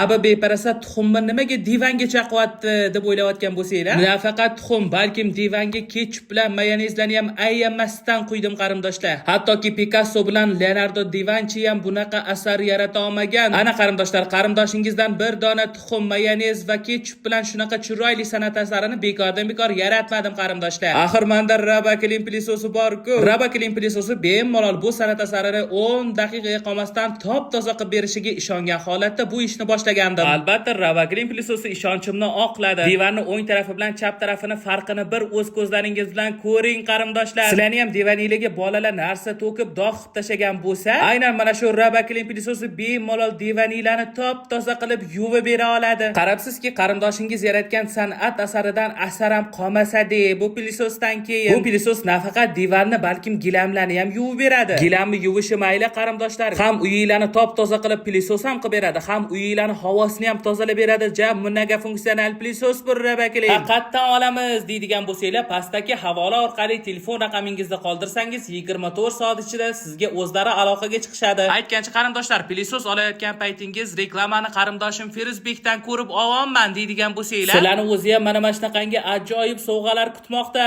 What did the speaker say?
abi beparasa tuxumni nimaga divanga chaqyapti deb o'ylayotgan bo'lsanglar, nafaqat tuxum, balkim divanga ketchup bilan mayonezlarni ham ayyamasdan quydim qarindoshlar. Hattoki Picasso bilan Leonardo da Vinci ham bunaqa asar yarata olmagan. Ana qarindoshlar, qarindoshingizdan bir dona tuxum, mayonez va ketchup bilan shunaqa chiroyli san'at asarini bekordan bekor yaratmadim qarindoshlar. Axir menda Rabaklin pilisosi bor-ku. Rabaklin pilisosi bemalol bu san'at asarini 10 daqiqaga qolmasdan top-toza qilib berishiga ishongan holatda bu ishni boshlagandim. Albatta Rabaklin pilisosi ishonchimni oqladi. Divanning o'ng tarafi bilan chap tarafini farqini bir o'z ko'zlaringiz bilan ko'ring qarindoshlar. Sizlarni ham divaningizga bolalar narsa to'kib dog' qilib tashagan bo'lsa, aynan mana shu Rabaklin pilisosi bemalol divaninglarni top-toza qilib yuvib bera oladi. Qarabsizki, qarindoshingiz yaratgan san'at asaridan asar ham qolmasa-de, bu pilisosdan keyin. Bu pilisos nafaqat divanni, balkim gilamlarni ham yuvib beradi. Gilamni yuvishi mayli qarindoshlar, ham uyinglarni top-toza qilib pilisos ham qilib beradi, ham uyinglarni havosini ham tozalab beradi. Mega funksional pilisos bu Rabaklin. Haqiqatan olamiz deydigan bo'lsanglar, pastdagi havola orqali telefon raqamingizni qoldirsangiz 24 soat ichida sizga o'zlari aloqaga chiqishadi. Aytgancha qarindoshlar, pilisos olayotgan paytingiz reklamani qarindoshim Feruzbekdan ko'rib olganman deydigan bo'lsanglar, sizlarni o'zi ham mana shunaqangi ajoyib sovg'alar kutmoqda.